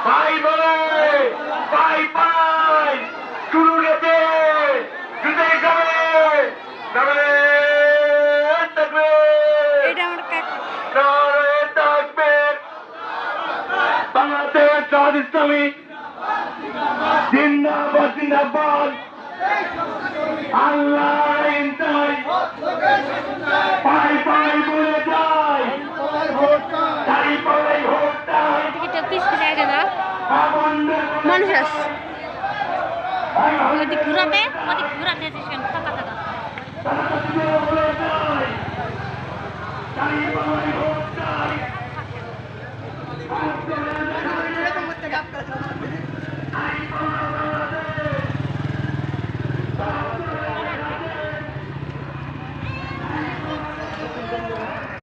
ভাই বলে ভাই পাই শুরু গেছে বাংলাদেশ জামাত ইসলামী জিন্দাবাদ জিন্দাবাদ আল্লাহ ইনসাই পাই পাই বলে যায় তাই পাই ভোট চাই মানুষ আছে ওদিক ঘুরাতে বলে যায় তাই পাই